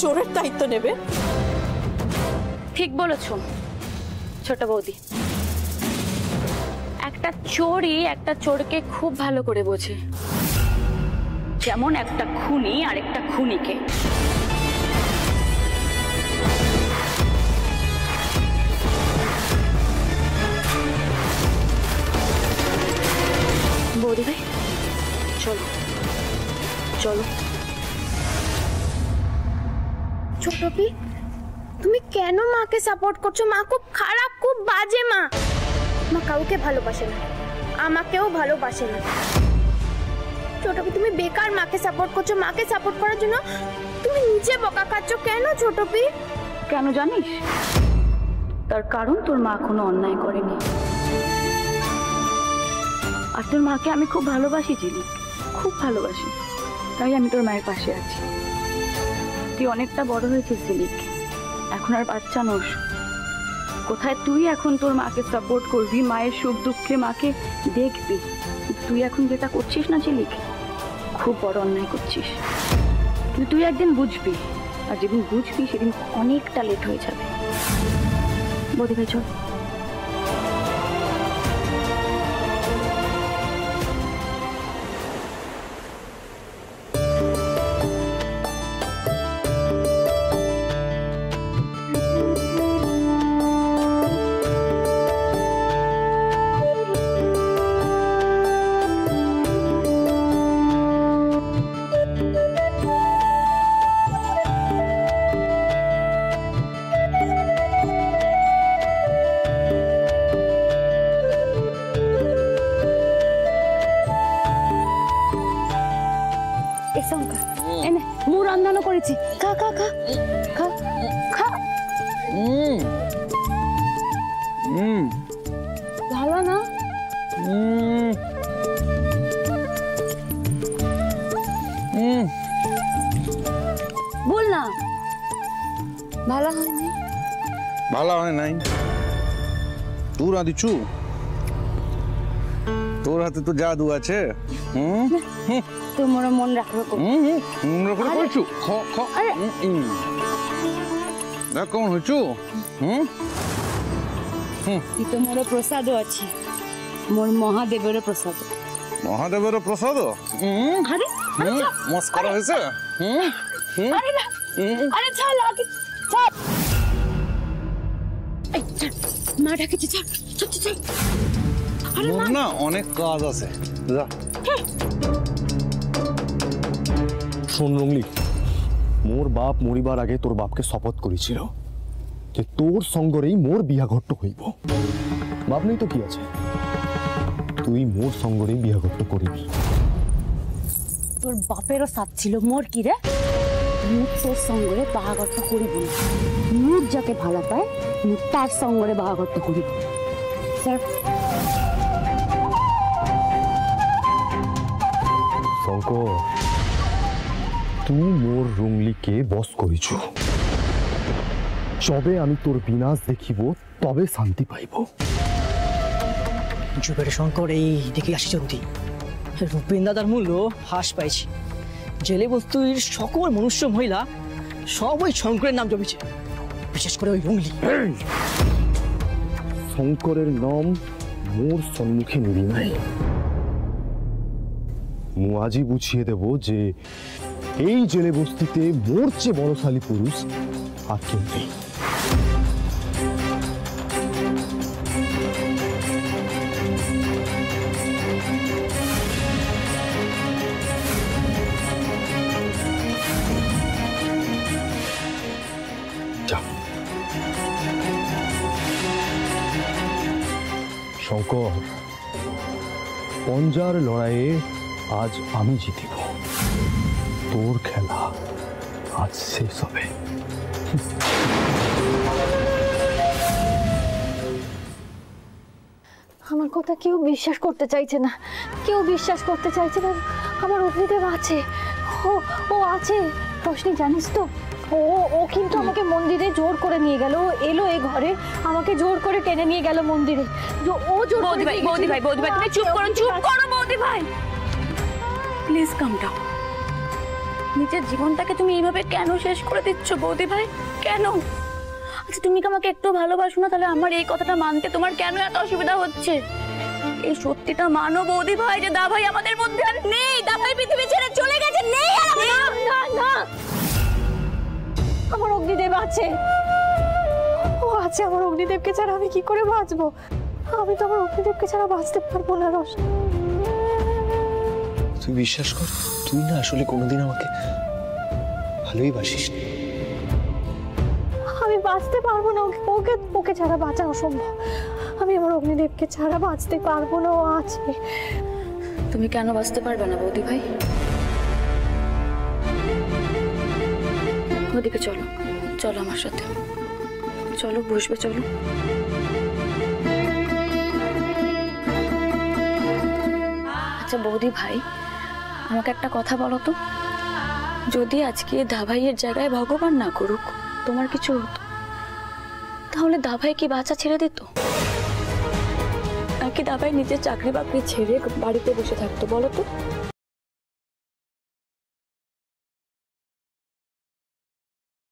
চোরের দায়িত্ব নেবে? ঠিক বলেছো ছোট বৌদি, একটা চোরই একটা চোরকে খুব ভালো করে বোঝে, যেমন একটা খুনি আর একটা খুনিকে। বৌদি ভাই চলো চলো। ছোটপি, তুমি কেন মাকে সাপোর্ট করছো? মা খুব খারাপ, খুব বাজে মা। মা কাউকে ভালোবাসে না, আমাকেও ভালোবাসে না। ছোটপি, তুমি বেকার মাকে সাপোর্ট করছো। মাকে সাপোর্ট করার জন্য তুমি নিজে বকা খাচ্ছ কেন ছোটপি? কেন জানিস? তার কারণ তোর মা কোনো অন্যায় করেনি, আর তোর মাকে আমি খুব ভালোবাসি ঝিলিক, খুব ভালোবাসি, তাই আমি তোর মায়ের পাশে আছি। তুই অনেকটা বড় হয়েছিস ঝিলিক, এখন আর বাচ্চা নোস। কোথায় তুই এখন তোর মাকে সাপোর্ট করবি, মায়ের সুখ দুঃখে মাকে দেখবি। তুই এখন যেটা করছিস না ঝিলিক, খুব বড় অন্যায় করছিস। কিন্তু তুই একদিন বুঝবি, আর যেদিন বুঝবি সেদিন অনেকটা লেট হয়ে যাবে। বৌদি ভাই চল। মুড় রান্না করেছি, খা খা খা খা খা। ভালো না? বল না। ভালো হয়নি? ভালো হয় নাই। তোর আদিচু, তোর হাতে তো জাদু আছে। তোমার মন রাখো। কেমন হয়েছু? তো মোর প্রসাদ আছে, মোর মহাদেবের প্রসাদ। মহাদেবের প্রসাদ? মস্করা হয়েছে? আরে ছাড় লাগে, ছাড়। মা ডাকেছে, ছাড় ছাড় ছাড়। মোর না অনেক কাজ আছে, যা। শোন রঙ্গলি, মোর বাপ মরিবার আগে তোর বাপকে শপথ করেছিল যে তোর সঙ্গরেই মোর বিয়াঘট্ট হইব। বাপ নেই তো কি আছে, তুই মোর সঙ্গরেই বিয়াঘট্ট করিবি। তোর বাপেরও সাথ ছিল, মোর কি রে? মুখ তোর সঙ্গরে বাহাঘরটা করিব না। মুখ যাকে ভালো পায় মুখ তার সঙ্গরে বাহাঘরটা করিব। স্যার শঙ্কর, তুই মোর রুংলিকে বস করিছ, যবে আমি তোর বিনাশ দেখিব তবে শান্তি পাইব। যুগের শঙ্কর, এই দিকে আসিছন্তি। রূপেন দাদার মূল্য হ্রাস পাইছি। জেলে বস্তুর সকল মনুষ্য মহিলা সব ওই শঙ্করের নাম জমেছে, বিশেষ করে ওই রুংলি। শঙ্করের নাম মোর সম্মুখে নিবি নাই। মু আজই বুঝিয়ে দেব যে এই জেলে বস্তিতে মোর চেয়ে বড়শালী পুরুষ আর কেউ নেই। শঙ্কর, পঞ্জার লড়াইয়ে আজ আমি জিতিব, তোর খেলা আজ শেষ হবে। আমার কথা কেউ বিশ্বাস করতে চাইছে না, কেউ বিশ্বাস করতে চাইছে না। আমার অগ্নিদেব আছে, ও আছে। রোশনি, জানিস তো, ও কিন্তু আমাকে মন্দিরে জোর করে নিয়ে গেল। ও এলো এই ঘরে, আমাকে জোর করে টেনে নিয়ে গেল মন্দিরে। ও জোর করে। বৌদি ভাই তুমি চুপ করো, চুপ করো বৌদি ভাই, প্লিজ কাম ডাউন। নিজের জীবনটাকে তুমি এইভাবে কেন শেষ করে দিচ্ছ বৌদি ভাই? কেন? আচ্ছা তুমি কি আমাকে একটু ভালোবাসো না? তাহলে আমার এই কথাটা মানতে তোমার কেন এত অসুবিধা হচ্ছে? এই সত্যিটা মানো বৌদি ভাই যে দা ভাই আমাদের মধ্যে আর নেই। দা ভাই পৃথিবী ছেড়ে চলে গেছে, নেই আর না না, আমার অগ্নিদেব আছে, ও আছে। আমার অগ্নিদেবকে ছাড়া আমি কি করে বাঁচবো? আমি তো আমার অগ্নিদেবকে ছাড়া বাঁচতে পারবো না রোশন। তুই বিশ্বাস কর, তুই না আসলে কোনোদিন আমাকে ভালোই বাসিস। আমি বাঁচতে পারবো না, ওকে ওকে ছাড়া বাঁচা অসম্ভব। আমি আমার অগ্নিদেবকে ছাড়া বাঁচতে পারবো না, ও আছে। তুমি কেন বাঁচতে পারবে না বৌদি ভাই? ওদিকে চলো, চলো আমার সাথে, চলো বসবে, চলো। আচ্ছা বৌদি ভাই, আমাকে একটা কথা বলো তো, যদি আজকে দাভাইয়ের জায়গায় ভগবান না করুক তোমার কিছু হতো, তাহলে দাভাই কি বাচ্চা ছেড়ে দিত? নাকি দাভাই নিজের চাকরি বাকরি ছেড়ে বাড়িতে বসে থাকতো বলো তো?